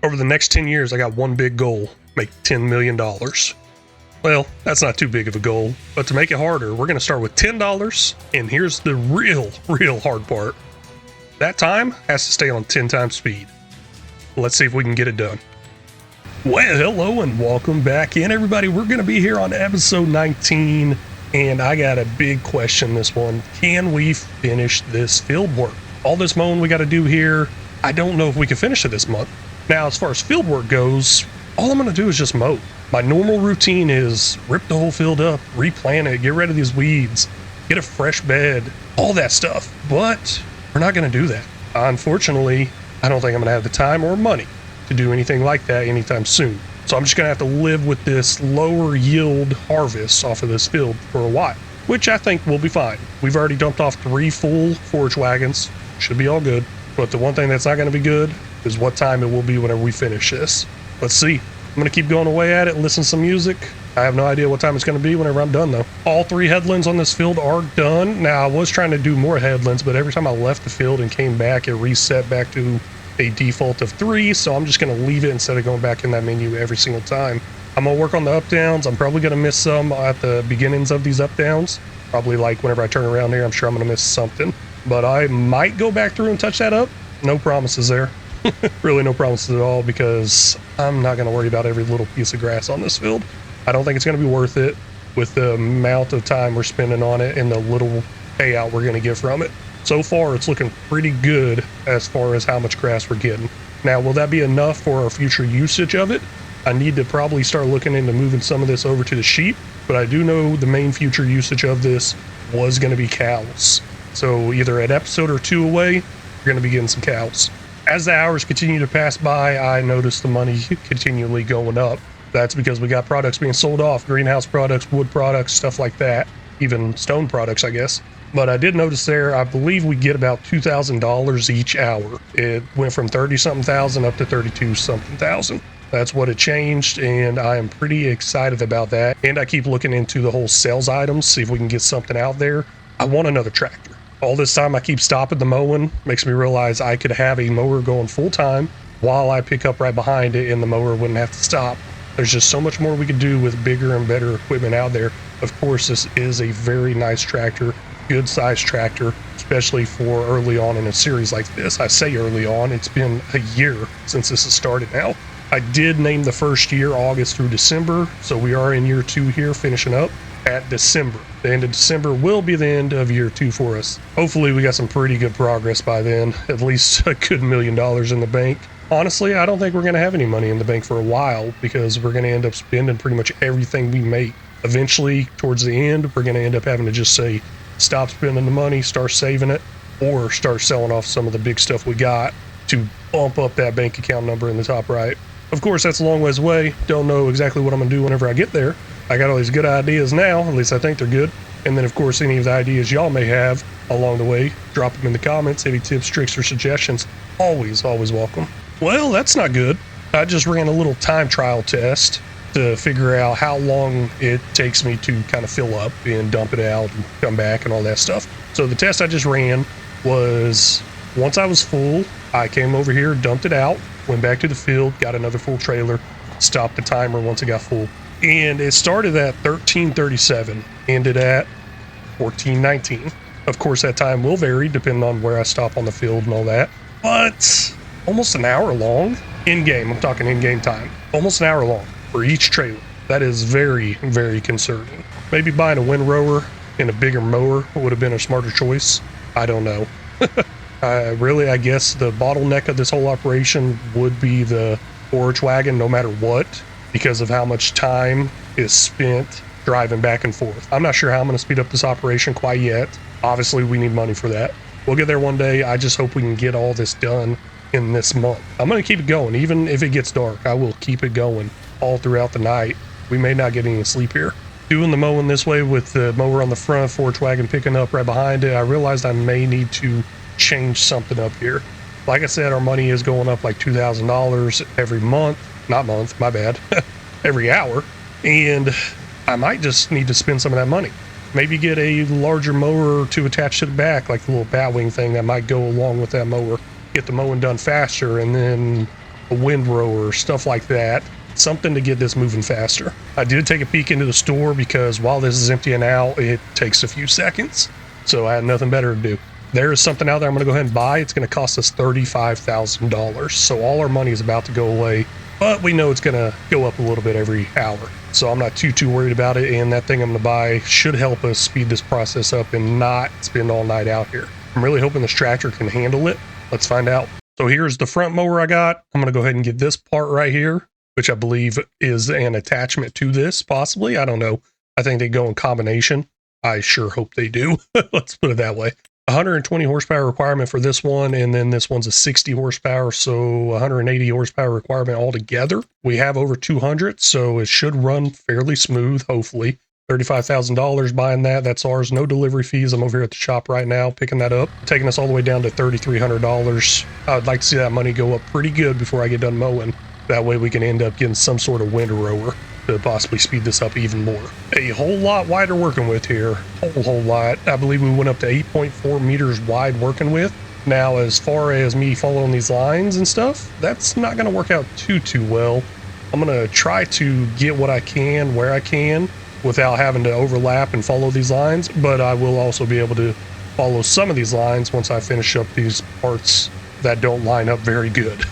Over the next 10 years, I got one big goal: make $10 million. Well, that's not too big of a goal, but to make it harder, we're going to start with $10, and here's the real hard part. That time has to stay on 10 times speed. Let's see if we can get it done. Well, hello and welcome back in, everybody. We're going to be here on episode 19, and I got a big question this one. Can we finish this field work? All this mowing we got to do here, I don't know if we can finish it this month. Now, as far as field work goes, all I'm going to do is just mow. My normal routine is rip the whole field up, replant it, get rid of these weeds, get a fresh bed, all that stuff. But we're not going to do that. Unfortunately, I don't think I'm going to have the time or money to do anything like that anytime soon. So I'm just going to have to live with this lower yield harvest off of this field for a while, which I think will be fine. We've already dumped off 3 full forage wagons. Should be all good. But the one thing that's not going to be good is what time it will be whenever we finish this. Let's see. I'm going to keep going away at it and listen to some music. I have no idea what time it's going to be whenever I'm done, though. All 3 headlands on this field are done. Now, I was trying to do more headlands, but every time I left the field and came back, it reset back to a default of 3, so I'm just going to leave it instead of going back in that menu every single time. I'm going to work on the up downs. I'm probably going to miss some at the beginnings of these up downs. Probably like whenever I turn around here, I'm sure I'm going to miss something. But I might go back through and touch that up. No promises there. Really no promises at all, because I'm not going to worry about every little piece of grass on this field. I don't think it's going to be worth it with the amount of time we're spending on it and the little payout we're going to get from it. So far, it's looking pretty good as far as how much grass we're getting. Now, will that be enough for our future usage of it? I need to probably start looking into moving some of this over to the sheep, but I do know the main future usage of this was going to be cows. So either an episode or 2 away, we're going to be getting some cows. As the hours continue to pass by, I notice the money continually going up. That's because we got products being sold off, greenhouse products, wood products, stuff like that, even stone products, I guess. But I did notice there, I believe we get about $2,000 each hour. It went from 30-something thousand up to 32-something thousand. That's what it changed, and I am pretty excited about that. And I keep looking into the whole sales items, see if we can get something out there. I want another tractor. All this time I keep stopping the mowing, makes me realize I could have a mower going full time while I pick up right behind it and the mower wouldn't have to stop. There's just so much more we could do with bigger and better equipment out there. Of course, this is a very nice tractor, good sized tractor, especially for early on in a series like this. I say early on, it's been a year since this has started now. I did name the first year August through December, so we are in year 2 here, finishing up at December. The end of December will be the end of year 2 for us. Hopefully we got some pretty good progress by then, at least a good $1 million in the bank. Honestly, I don't think we're going to have any money in the bank for a while, because we're going to end up spending pretty much everything we make. Eventually, towards the end, we're going to end up having to just say, stop spending the money, start saving it, or start selling off some of the big stuff we got to bump up that bank account number in the top right. Of course, that's a long ways away. Don't know exactly what I'm going to do whenever I get there. I got all these good ideas now, at least I think they're good. And then, of course, any of the ideas y'all may have along the way, drop them in the comments. Any tips, tricks, or suggestions, always welcome. Well, that's not good. I just ran a little time trial test to figure out how long it takes me to kind of fill up and dump it out and come back and all that stuff. So the test I just ran was, once I was full, I came over here, dumped it out, went back to the field, got another full trailer, stopped the timer once it got full. And it started at 13:37, ended at 14:19. Of course, that time will vary depending on where I stop on the field and all that. But almost an hour long in-game. I'm talking in-game time. Almost an hour long for each trailer. That is very, very concerning. Maybe buying a windrower and a bigger mower would have been a smarter choice. I don't know. I guess the bottleneck of this whole operation would be the forage wagon, no matter what, because of how much time is spent driving back and forth. I'm not sure how I'm going to speed up this operation quite yet. Obviously, we need money for that. We'll get there one day. I just hope we can get all this done in this month. I'm going to keep it going. Even if it gets dark, I will keep it going all throughout the night. We may not get any sleep here. Doing the mowing this way with the mower on the front, forage wagon picking up right behind it, I realized I may need to change something up here. Like I said, our money is going up like $2,000 every month. Not month, my bad. Every hour. And I might just need to spend some of that money. Maybe get a larger mower to attach to the back, like the little bat wing thing that might go along with that mower. Get the mowing done faster, and then a windrower, stuff like that. Something to get this moving faster. I did take a peek into the store because while this is emptying out, it takes a few seconds. So I had nothing better to do. There is something out there I'm going to go ahead and buy. It's going to cost us $35,000. So all our money is about to go away, but we know it's going to go up a little bit every hour. So I'm not too worried about it. And that thing I'm going to buy should help us speed this process up and not spend all night out here. I'm really hoping this tractor can handle it. Let's find out. So here's the front mower I got. I'm going to go ahead and get this part right here, which I believe is an attachment to this, possibly. I don't know. I think they go in combination. I sure hope they do. Let's put it that way. 120 horsepower requirement for this one, and then this one's a 60 horsepower, so 180 horsepower requirement altogether. We have over 200, so it should run fairly smooth, hopefully. $35,000 buying that. That's ours. No delivery fees. I'm over here at the shop right now picking that up, taking us all the way down to $3,300. I would like to see that money go up pretty good before I get done mowing. That way we can end up getting some sort of windrower to possibly speed this up even more. A whole lot wider working with here. Whole lot. I believe we went up to 8.4 meters wide working with. Now, as far as me following these lines and stuff, that's not going to work out too well. I'm going to try to get what I can where I can without having to overlap and follow these lines, but I will also be able to follow some of these lines once I finish up these parts that don't line up very good.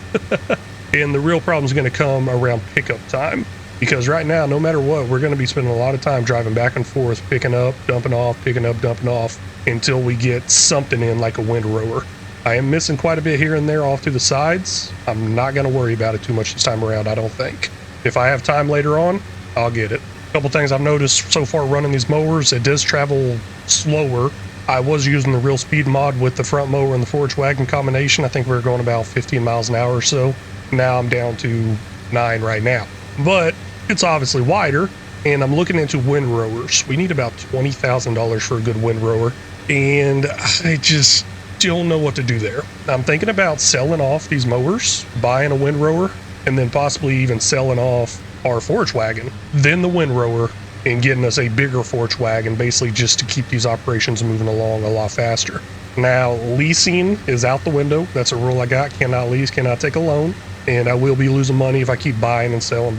And the real problem is going to come around pickup time, because right now, no matter what, we're going to be spending a lot of time driving back and forth, picking up, dumping off, picking up, dumping off, until we get something in like a windrower. I am missing quite a bit here and there off to the sides. I'm not going to worry about it too much this time around, I don't think. If I have time later on, I'll get it. A couple things I've noticed so far running these mowers, it does travel slower. I was using the real speed mod with the front mower and the forage wagon combination. I think we were going about 15 miles an hour or so. Now I'm down to 9 right now. But it's obviously wider, and I'm looking into windrowers. We need about $20,000 for a good windrower, and I just don't know what to do there. I'm thinking about selling off these mowers, buying a windrower, and then possibly even selling off our forage wagon, then the windrower, and getting us a bigger forage wagon, basically just to keep these operations moving along a lot faster. Now, leasing is out the window. That's a rule I got. Cannot lease, cannot take a loan. And I will be losing money if I keep buying and selling,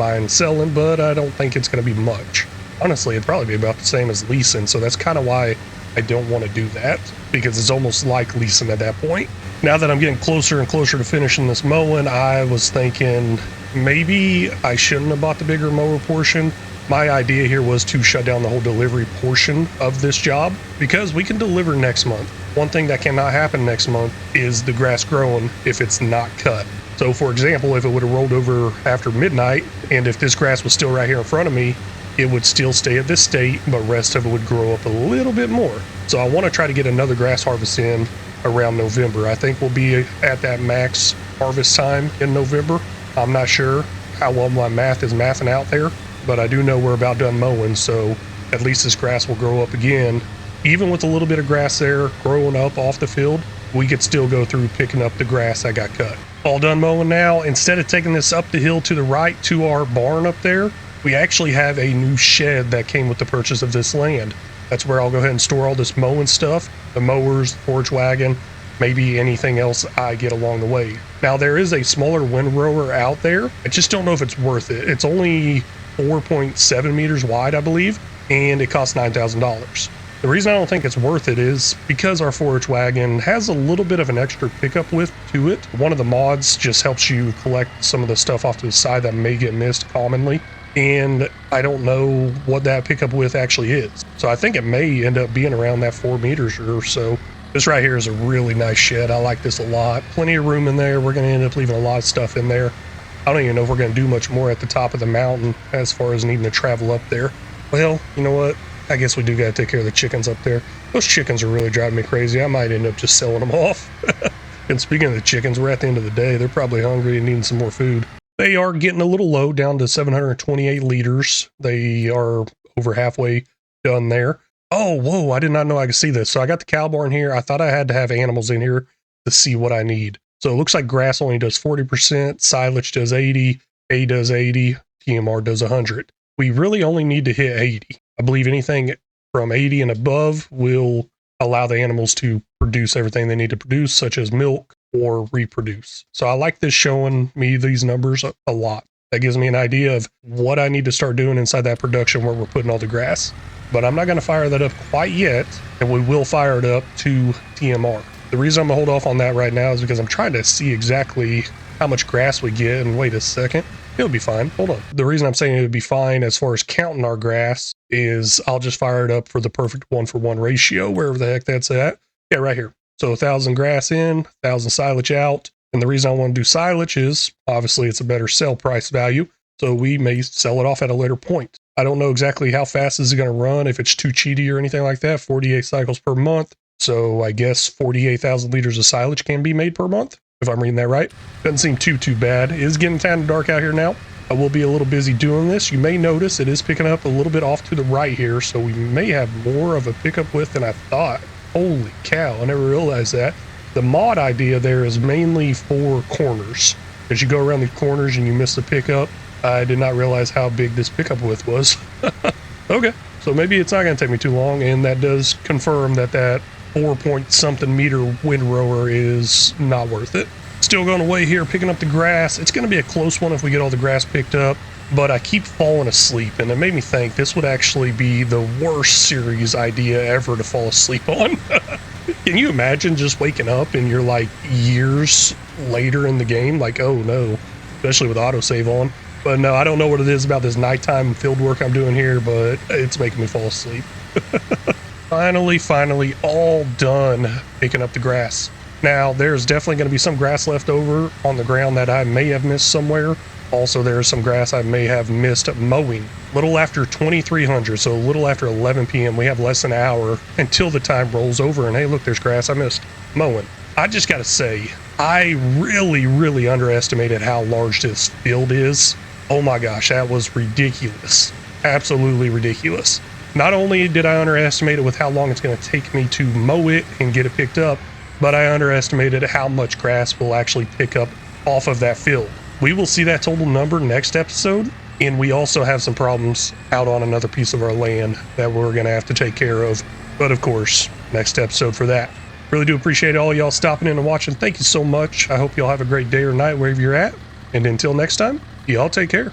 but I don't think it's going to be much. Honestly, it'd probably be about the same as leasing, so that's kind of why I don't want to do that, because it's almost like leasing at that point. Now that I'm getting closer and closer to finishing this mowing, I was thinking maybe I shouldn't have bought the bigger mower portion. My idea here was to shut down the whole delivery portion of this job, because we can deliver next month. One thing that cannot happen next month is the grass growing if it's not cut. So for example, if it would have rolled over after midnight, and if this grass was still right here in front of me, it would still stay at this state, but rest of it would grow up a little bit more. So I want to try to get another grass harvest in around November. I think we'll be at that max harvest time in November. I'm not sure how well my math is mathing out there, but I do know we're about done mowing, so at least this grass will grow up again. Even with a little bit of grass there growing up off the field, we could still go through picking up the grass that got cut. All done mowing now. Instead of taking this up the hill to the right to our barn up there, we actually have a new shed that came with the purchase of this land. That's where I'll go ahead and store all this mowing stuff, the mowers, the forage wagon, maybe anything else I get along the way. Now, there is a smaller windrower out there. I just don't know if it's worth it. It's only 4.7 meters wide, I believe, and it costs $9,000. The reason I don't think it's worth it is because our forage wagon has a little bit of an extra pickup width to it. One of the mods just helps you collect some of the stuff off to the side that may get missed commonly, and I don't know what that pickup width actually is. So I think it may end up being around that 4 meters or so. This right here is a really nice shed. I like this a lot. Plenty of room in there. We're going to end up leaving a lot of stuff in there. I don't even know if we're going to do much more at the top of the mountain as far as needing to travel up there. Well, you know what? I guess we do got to take care of the chickens up there. Those chickens are really driving me crazy. I might end up just selling them off. And speaking of the chickens, we're at the end of the day. They're probably hungry and needing some more food. They are getting a little low, down to 728 liters. They are over halfway done there. Oh, whoa, I did not know I could see this. So I got the cow barn here. I thought I had to have animals in here to see what I need. So it looks like grass only does 40%, silage does 80, hay does 80, TMR does 100. We really only need to hit 80. I believe anything from 80 and above will allow the animals to produce everything they need to produce, such as milk, or reproduce. So I like this showing me these numbers a lot. That gives me an idea of what I need to start doing inside that production where we're putting all the grass. But I'm not going to fire that up quite yet, and we will fire it up to TMR. The reason I'm going to hold off on that right now is because I'm trying to see exactly how much grass we get. And wait a second, it'll be fine. Hold on. The reason I'm saying it would be fine as far as counting our grass is I'll just fire it up for the perfect 1-for-1 ratio, wherever the heck that's at. Yeah, right here. So 1,000 grass in, 1,000 silage out. And the reason I want to do silage is obviously it's a better sell price value. So we may sell it off at a later point. I don't know exactly how fast this is going to run, if it's too cheaty or anything like that. 48 cycles per month. So I guess 48,000 liters of silage can be made per month, if I'm reading that right. Doesn't seem too bad. It is getting kind of dark out here now. I will be a little busy doing this. You may notice it is picking up a little bit off to the right here, so we may have more of a pickup width than I thought. Holy cow, I never realized that. The mod idea there is mainly for corners. As you go around the corners and you miss the pickup, I did not realize how big this pickup width was. Okay, so maybe it's not going to take me too long, and that does confirm that 4-point-something meter windrower is not worth it. Still going away here, picking up the grass. It's going to be a close one if we get all the grass picked up, but I keep falling asleep, and it made me think this would actually be the worst series idea ever to fall asleep on. Can you imagine just waking up and you're like years later in the game? Like, oh no, especially with autosave on. But no, I don't know what it is about this nighttime field work I'm doing here, but it's making me fall asleep. Finally, all done picking up the grass. Now, there's definitely going to be some grass left over on the ground that I may have missed somewhere. Also, there's some grass I may have missed mowing. Little after 2300, so a little after 11 p.m. We have less than an hour until the time rolls over, and hey, look, there's grass I missed mowing. I just got to say, I really underestimated how large this field is. Oh my gosh, that was ridiculous. Absolutely ridiculous. Not only did I underestimate it with how long it's going to take me to mow it and get it picked up, but I underestimated how much grass will actually pick up off of that field. We will see that total number next episode, and we also have some problems out on another piece of our land that we're going to have to take care of. But of course, next episode for that. Really do appreciate all y'all stopping in and watching. Thank you so much. I hope y'all have a great day or night wherever you're at. And until next time, y'all take care.